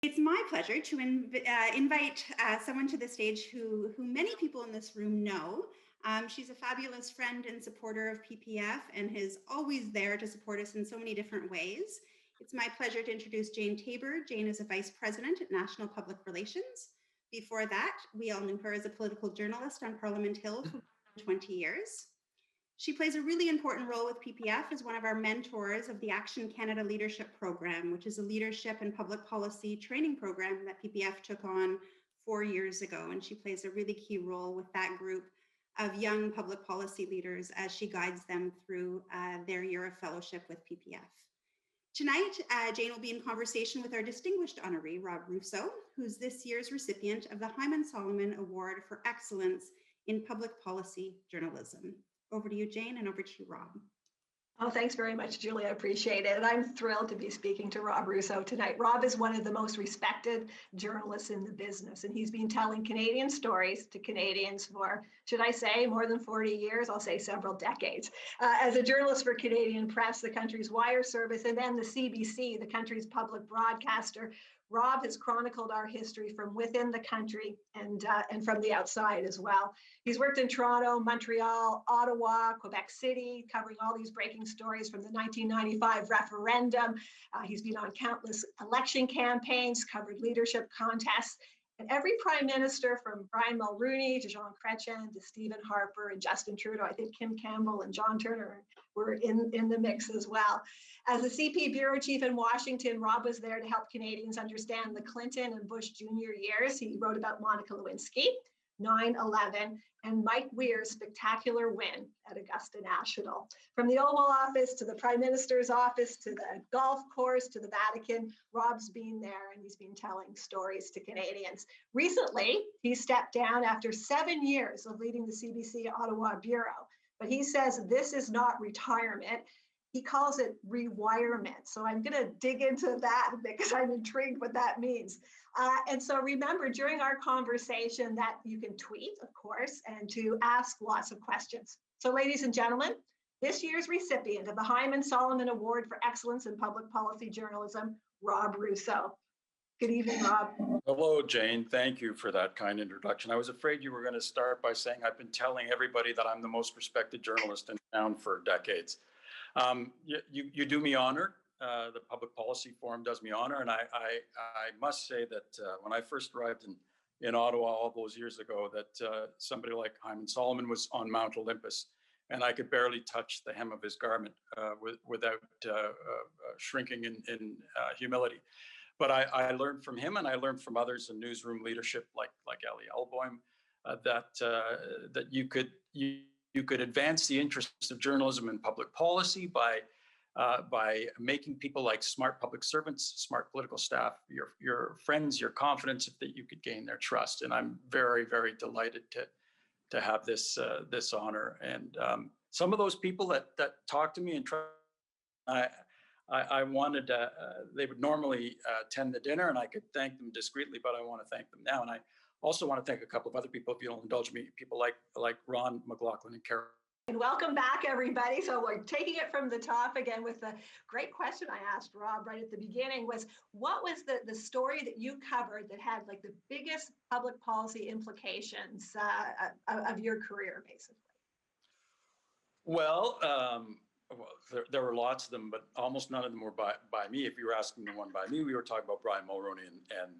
It's my pleasure to invite someone to the stage who many people in this room know. She's a fabulous friend and supporter of PPF and is always there to support us in so many different ways. It's my pleasure to introduce Jane Tabor. Jane is a vice president at National Public Relations. Before that, we all knew her as a political journalist on Parliament Hill for 20 years. She plays a really important role with PPF as one of our mentors of the Action Canada Leadership Program, which is a leadership and public policy training program that PPF took on 4 years ago. And she plays a really key role with that group of young public policy leaders as she guides them through their year of fellowship with PPF. Tonight, Jane will be in conversation with our distinguished honoree, Rob Russo, who's this year's recipient of the Hyman Solomon Award for Excellence in Public Policy Journalism. Over to you, Jane, and over to you, Rob. Oh, thanks very much, Julie. I appreciate it. And I'm thrilled to be speaking to Rob Russo tonight. Rob is one of the most respected journalists in the business, and he's been telling Canadian stories to Canadians for, should I say, more than 40 years? I'll say several decades. As a journalist for Canadian Press, the country's wire service, and then the CBC, the country's public broadcaster, Rob has chronicled our history from within the country and from the outside as well. He's worked in Toronto, Montreal, Ottawa, Quebec City, covering all these breaking stories from the 1995 referendum. He's been on countless election campaigns, covered leadership contests. And every prime minister from Brian Mulroney to Jean Chrétien to Stephen Harper and Justin Trudeau, I think Kim Campbell and John Turner were in the mix as well. As the CP bureau chief in Washington, Rob was there to help Canadians understand the Clinton and Bush Jr. years. He wrote about Monica Lewinsky, 9/11, and Mike Weir's spectacular win at Augusta National. From the Oval Office to the Prime Minister's office to the golf course to the Vatican, Rob's been there and he's been telling stories to Canadians. Recently, he stepped down after 7 years of leading the CBC Ottawa Bureau, but he says this is not retirement. He calls it rewirement. So I'm going to dig into that because I'm intrigued what that means. And so remember, during our conversation that you can tweet, of course, and to ask lots of questions. So ladies and gentlemen, this year's recipient of the Hyman Solomon Award for Excellence in Public Policy Journalism, Rob Russo. Good evening, Rob. Hello, Jane. Thank you for that kind introduction. I was afraid you were going to start by saying I've been telling everybody that I'm the most respected journalist in town for decades. You do me honor. The Public Policy Forum does me honor. And I must say that when I first arrived in Ottawa all those years ago, that somebody like Hyman Solomon was on Mount Olympus, and I could barely touch the hem of his garment without shrinking in humility. But I learned from him, and I learned from others in newsroom leadership like Ellie Elboim, that you could advance the interests of journalism and public policy by making people like smart public servants, smart political staff, your friends, your confidence, that you could gain their trust. And I'm very, very delighted to have this honor. And some of those people that talk to me and try, I wanted they would normally attend the dinner, and I could thank them discreetly, but I want to thank them now. And I also want to thank a couple of other people, if you'll indulge me, people like Ron McLaughlin and Carol. And welcome back, everybody. So we're taking it from the top again with the great question I asked Rob right at the beginning was, what was the story that you covered that had like the biggest public policy implications of your career, basically? Well, there were lots of them, but almost none of them were by me. If you were asking the one by me, we were talking about Brian Mulroney and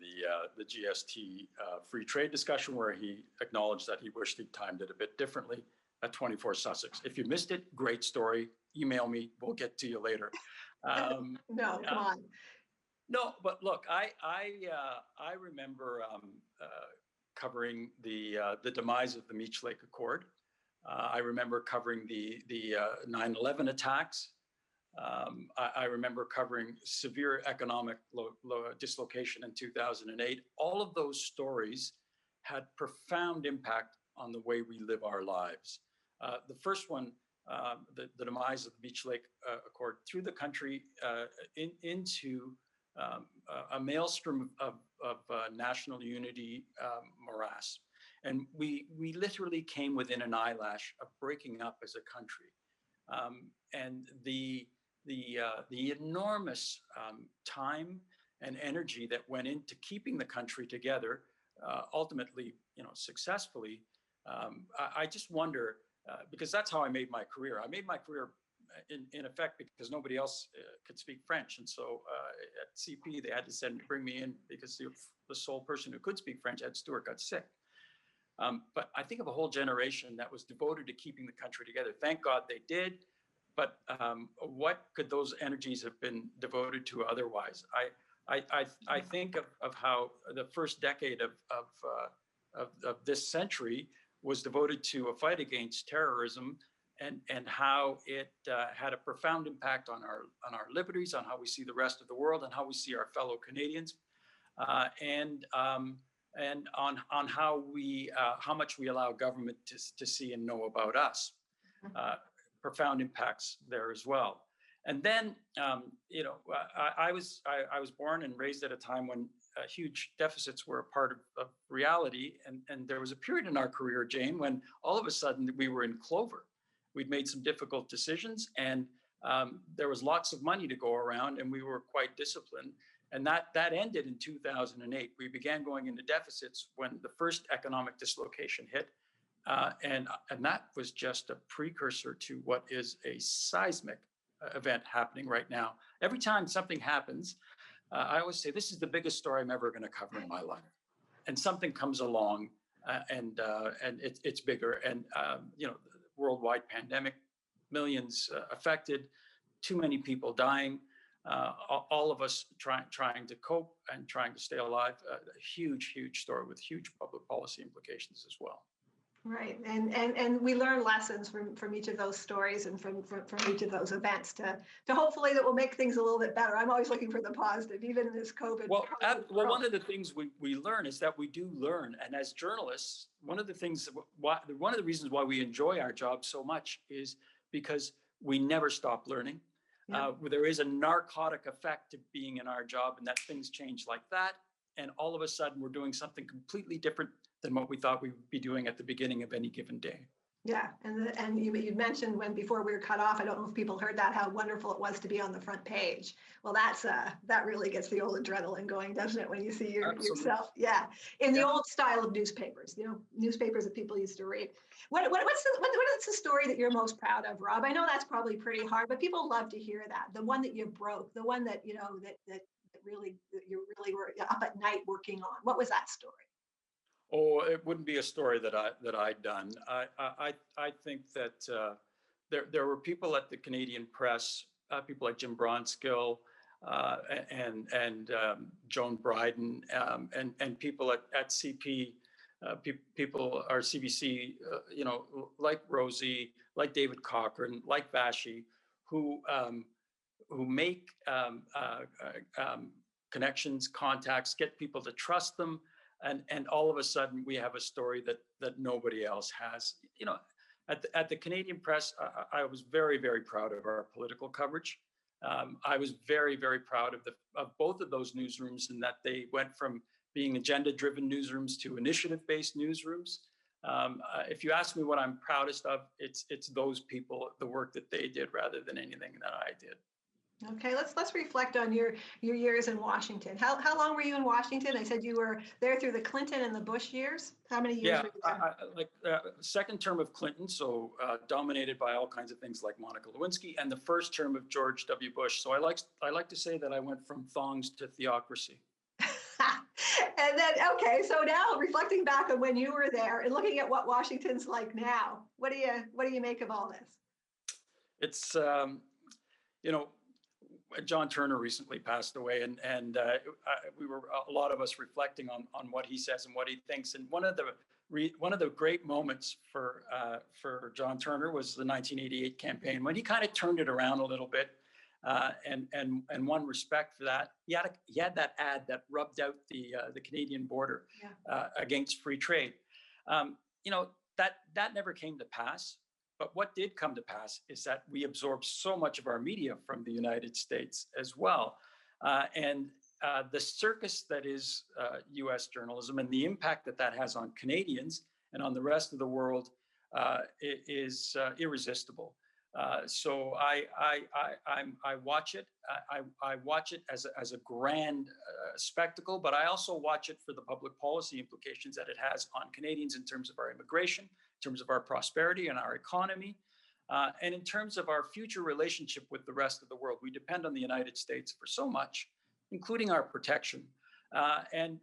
the GST free trade discussion, where he acknowledged that he wished he'd timed it a bit differently at 24 Sussex. If you missed it, great story. Email me. We'll get to you later. No, come on. No, but look, I remember covering the demise of the Meech Lake Accord. I remember covering the 9/11 attacks. I remember covering severe economic dislocation in 2008. All of those stories had profound impact on the way we live our lives. The first one, the demise of the Meech Lake Accord, threw the country into a maelstrom of national unity morass. And we literally came within an eyelash of breaking up as a country. And the enormous time and energy that went into keeping the country together, ultimately, successfully. I just wonder, because that's how I made my career. I made my career in effect because nobody else could speak French. And so at CP, they had to bring me in because the sole person who could speak French, Ed Stewart, got sick. But I think of a whole generation that was devoted to keeping the country together. Thank God they did. But what could those energies have been devoted to otherwise? I think of how the first decade of this century was devoted to a fight against terrorism, and how it had a profound impact on our liberties, on how we see the rest of the world, and how we see our fellow Canadians, and on how much we allow government to see and know about us. Profound impacts there as well. And then, I was born and raised at a time when huge deficits were a part of reality. And there was a period in our career, Jane, when all of a sudden we were in clover. We'd made some difficult decisions, and there was lots of money to go around, and we were quite disciplined. And that ended in 2008. We began going into deficits when the first economic dislocation hit. And that was just a precursor to what is a seismic event happening right now. Every time something happens, I always say, this is the biggest story I'm ever going to cover in my life. And something comes along, and it's bigger. And worldwide pandemic, millions affected, too many people dying, all of us trying to cope and trying to stay alive. A huge story with huge public policy implications as well. Right, and we learn lessons from each of those stories and from each of those events to hopefully that will make things a little bit better. I'm always looking for the positive, even in this COVID. Well, one of the things we learn is that we do learn, and as journalists, one of the reasons why we enjoy our job so much is because we never stop learning. Yeah. There is a narcotic effect to being in our job, and that things change like that, and all of a sudden we're doing something completely different than what we thought we would be doing at the beginning of any given day. Yeah, and you mentioned before we were cut off, I don't know if people heard that, how wonderful it was to be on the front page. Well, that really gets the old adrenaline going, doesn't it, when you see yourself? Yeah, in the old style of newspapers, newspapers that people used to read. What is the story that you're most proud of, Rob? I know that's probably pretty hard, but people love to hear that. The one that you broke, the one that that you really were up at night working on. What was that story? Oh, it wouldn't be a story that I'd done. I think that there were people at the Canadian Press, people like Jim Bronskill and Joan Bryden, and people at CP, people our CBC, like Rosie, like David Cochran, like Vashi, who make connections, contacts, get people to trust them. And all of a sudden, we have a story that nobody else has. At the Canadian Press, I was very, very proud of our political coverage. I was very, very proud of both of those newsrooms, and that they went from being agenda-driven newsrooms to initiative-based newsrooms. If you ask me what I'm proudest of, it's those people, the work that they did, rather than anything that I did. Okay, let's reflect on your years in Washington. How long were you in Washington? I said you were there through the Clinton and the Bush years. How many years were you there? Second term of Clinton, so dominated by all kinds of things like Monica Lewinsky, and the first term of George W. Bush. So I like to say that I went from thongs to theocracy. And then, okay, so now reflecting back on when you were there and looking at what Washington's like now, what do you make of all this? It's John Turner recently passed away, and we were, a lot of us, reflecting on what he says and what he thinks. And one of the great moments for John Turner was the 1988 campaign, when he kind of turned it around a little bit, and won respect for that. He had that ad that rubbed out the Canadian border against free trade. That never came to pass. But what did come to pass is that we absorbed so much of our media from the United States as well. And the circus that is US journalism, and the impact that has on Canadians and on the rest of the world is irresistible. So I watch it. I watch it as a grand spectacle, but I also watch it for the public policy implications that it has on Canadians in terms of our immigration, in terms of our prosperity and our economy, and in terms of our future relationship with the rest of the world. We depend on the United States for so much, including our protection. And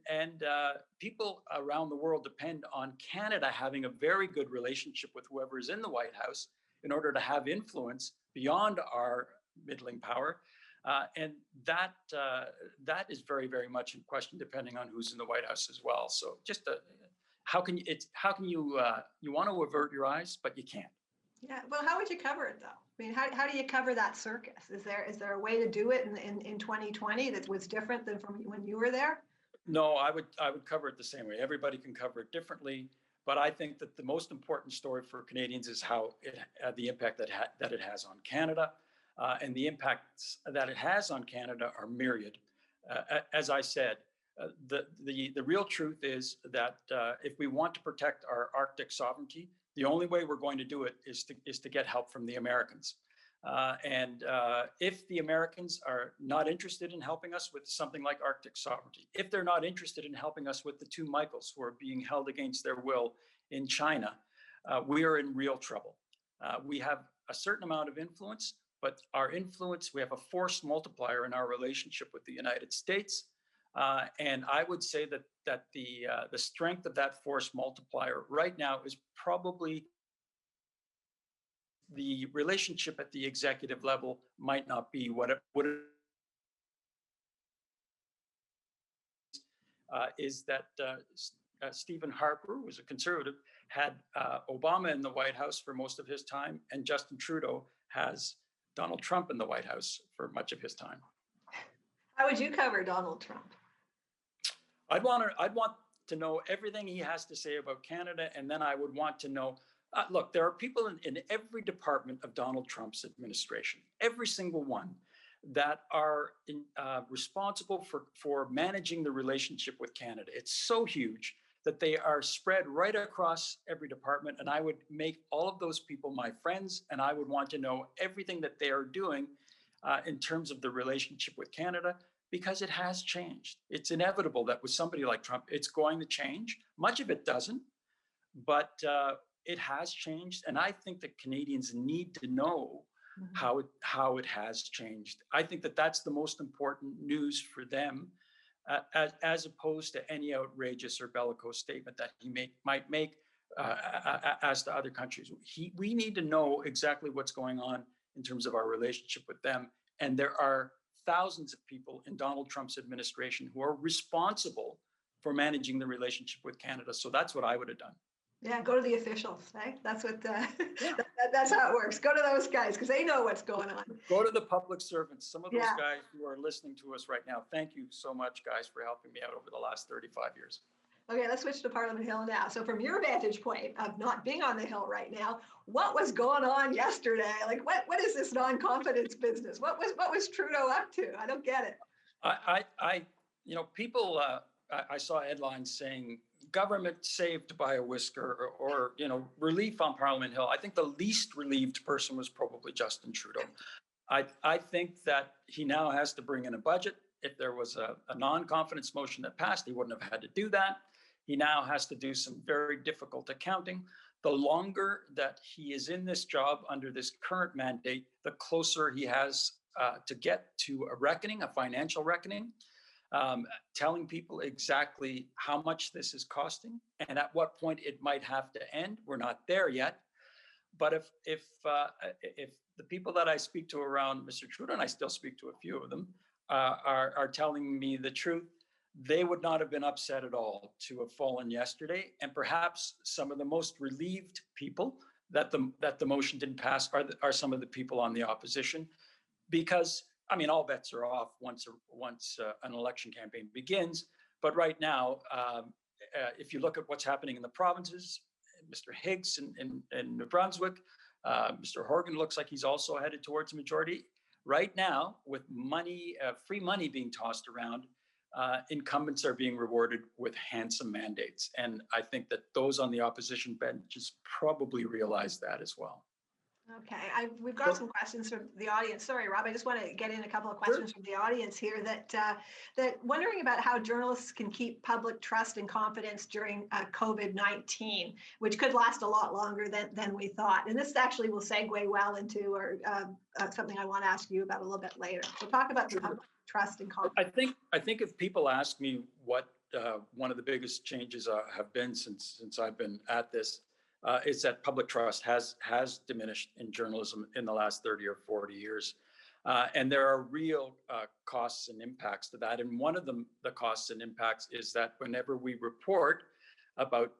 people around the world depend on Canada having a very good relationship with whoever is in the White House in order to have influence beyond our middling power. And that is very, very much in question, depending on who's in the White House as well. So just how can you want to avert your eyes, but you can't. Yeah, well, how would you cover it though? I mean, how do you cover that circus? Is there a way to do it in 2020 that was different than from when you were there? No, I would cover it the same way. Everybody can cover it differently, but I think that the most important story for Canadians is how the impact that it has on Canada, and the impacts that it has on Canada are myriad. As I said, the real truth is that if we want to protect our Arctic sovereignty, the only way we're going to do it is to get help from the Americans. And if the Americans are not interested in helping us with something like Arctic sovereignty, if they're not interested in helping us with the two Michaels who are being held against their will in China, we are in real trouble. We have a certain amount of influence, but our influence, we have a force multiplier in our relationship with the United States. And I would say that the strength of that force multiplier right now is probably the relationship at the executive level might not be what it would is that Stephen Harper, who was a conservative, had Obama in the White House for most of his time, and Justin Trudeau has Donald Trump in the White House for much of his time. How would you cover Donald Trump? I'd want to know everything he has to say about Canada, and then I would want to know. Look, there are people in every department of Donald Trump's administration, every single one, that are responsible for managing the relationship with Canada. It's so huge that they are spread right across every department. And I would make all of those people my friends, and I would want to know everything that they are doing in terms of the relationship with Canada, because it has changed. It's inevitable that with somebody like Trump, it's going to change. Much of it doesn't, but it has changed, and I think that Canadians need to know how it has changed. I think that that's the most important news for them, as opposed to any outrageous or bellicose statement that he might make as to other countries. We need to know exactly what's going on in terms of our relationship with them, and there are thousands of people in Donald Trump's administration who are responsible for managing the relationship with Canada. So that's what I would have done. Yeah, go to the officials, right? That's what that's how it works. Go to those guys because they know what's going on. Go to the public servants. Some of those guys who are listening to us right now. Thank you so much, guys, for helping me out over the last 35 years. Okay, let's switch to Parliament Hill now. So from your vantage point of not being on the Hill right now, what was going on yesterday? Like, what is this non-confidence business? What was Trudeau up to? I don't get it. People, I saw headlines saying government saved by a whisker, or relief on Parliament Hill. I think the least relieved person was probably Justin Trudeau. I think that he now has to bring in a budget. If there was a non-confidence motion that passed, he wouldn't have had to do that. He now has to do some very difficult accounting. The longer that he is in this job under this current mandate, the closer he has to get to a reckoning, a financial reckoning, telling people exactly how much this is costing and at what point it might have to end. We're not there yet. But if the people that I speak to around Mr. Trudeau, and I still speak to a few of them, are telling me the truth, they would not have been upset at all to have fallen yesterday. And perhaps some of the most relieved people that the motion didn't pass are some of the people on the opposition, because all bets are off once an election campaign begins. But right now, if you look at what's happening in the provinces, Mr. Higgs in New Brunswick, Mr. Horgan looks like he's also headed towards a majority. Right now, with money, free money being tossed around, incumbents are being rewarded with handsome mandates. And I think that those on the opposition benches probably realize that as well. Okay, we've got some questions from the audience. Sorry, Rob, I just want to get in a couple of questions from the audience here that wondering about how journalists can keep public trust and confidence during COVID-19, which could last a lot longer than we thought. And this actually will segue well into something I want to ask you about a little bit later. So talk about the public trust and confidence. I think if people ask me what one of the biggest changes have been since I've been at this, is that public trust has diminished in journalism in the last 30 or 40 years. And there are real costs and impacts to that. And one of the costs and impacts is that whenever we report about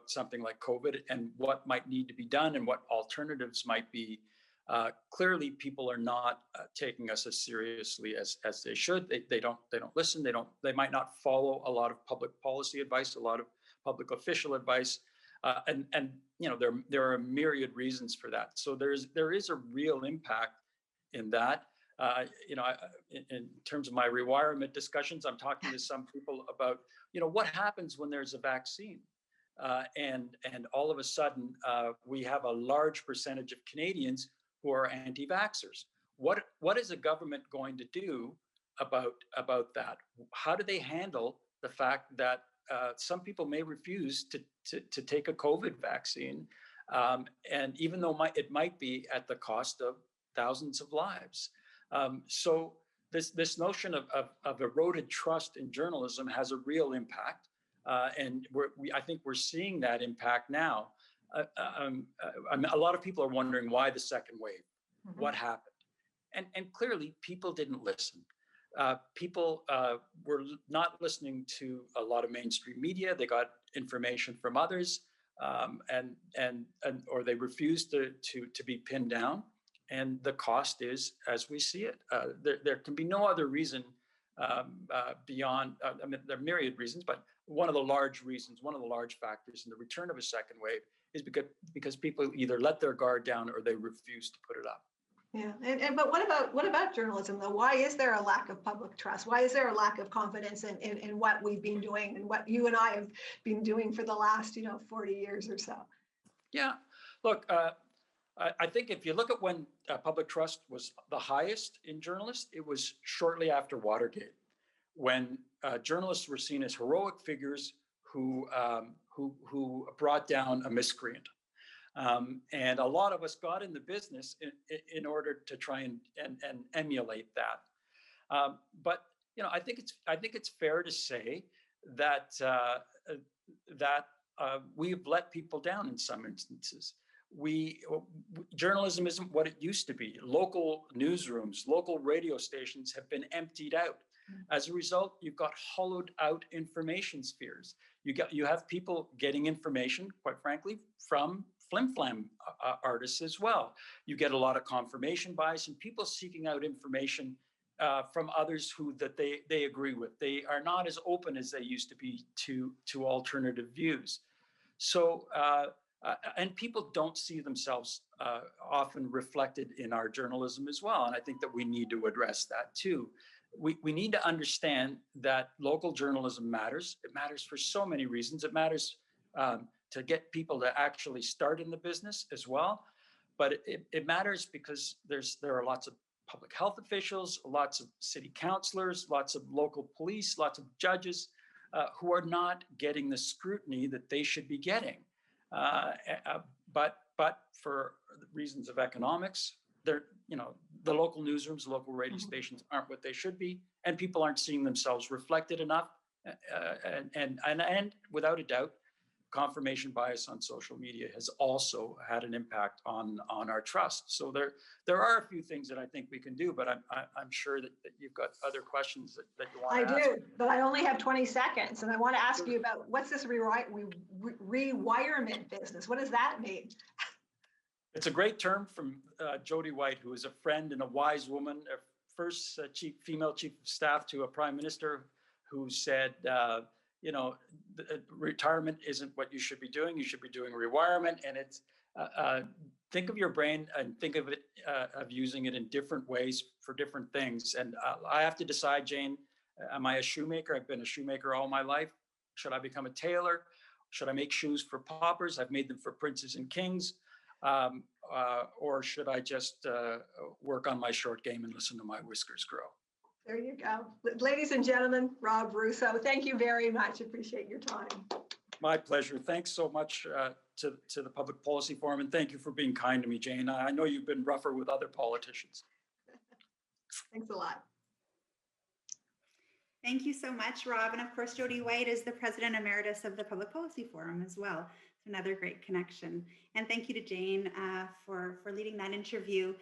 something like COVID and what might need to be done and what alternatives might be, clearly people are not taking us as seriously as they should. They don't listen. They might not follow a lot of public policy advice, a lot of public official advice. And you know, there are a myriad reasons for that. So there is a real impact in that. You know, in terms of my rewirement discussions, I'm talking to some people about, you know, what happens when there's a vaccine, and all of a sudden we have a large percentage of Canadians who are anti-vaxxers. What is a government going to do about that? How do they handle the fact that some people may refuse to take a COVID vaccine, and even though it might be at the cost of thousands of lives. So this notion of eroded trust in journalism has a real impact, and I think we're seeing that impact now. A lot of people are wondering why the second wave, what happened, and clearly people didn't listen. People were not listening to a lot of mainstream media. They got information from others, or they refused to be pinned down. And the cost is, as we see it, there can be no other reason beyond. I mean, there are myriad reasons, but one of the large factors in the return of a second wave is because people either let their guard down or they refuse to put it up. Yeah, but what about journalism though? Why is there a lack of public trust? Why is there a lack of confidence in what we've been doing and what you and I have been doing for the last 40 years or so? Yeah, look, I think if you look at when public trust was the highest in journalists, it was shortly after Watergate, when journalists were seen as heroic figures who brought down a miscreant. And a lot of us got in the business in order to try and emulate that. But I think it's fair to say that we've let people down in some instances. Journalism isn't what it used to be. Local newsrooms, local radio stations have been emptied out. As a result, you've got hollowed out information spheres. You have people getting information, quite frankly, from flim-flam artists as well. You get a lot of confirmation bias and people seeking out information from others that they agree with. They are not as open as they used to be to alternative views. So, and people don't see themselves often reflected in our journalism as well. And I think that we need to address that too. We need to understand that local journalism matters. It matters for so many reasons. It matters to get people to actually start in the business as well. But it matters because there are lots of public health officials, lots of city councilors, lots of local police, lots of judges who are not getting the scrutiny that they should be getting. But for reasons of economics, the local newsrooms, the local radio stations aren't what they should be, and people aren't seeing themselves reflected enough. And without a doubt, confirmation bias on social media has also had an impact on our trust. So there are a few things that I think we can do, but I'm sure that you've got other questions that you want to ask. I do, but I only have 20 seconds, and I want to ask you about what's this rewirement business? What does that mean? It's a great term from Jody White, who is a friend and a wise woman, first female chief of staff to a prime minister, who said, retirement isn't what you should be doing. You should be doing rewirement. And it's think of your brain and think of it of using it in different ways for different things. And I have to decide, Jane, am I a shoemaker? I've been a shoemaker all my life. Should I become a tailor? Should I make shoes for paupers? I've made them for princes and kings. or should I just work on my short game and listen to my whiskers grow? There you go. Ladies and gentlemen, Rob Russo, thank you very much. Appreciate your time. My pleasure. Thanks so much to the Public Policy Forum, and thank you for being kind to me, Jane. I know you've been rougher with other politicians. Thanks a lot. Thank you so much, Rob. And of course, Jody White is the President Emeritus of the Public Policy Forum as well. It's another great connection. And thank you to Jane for leading that interview.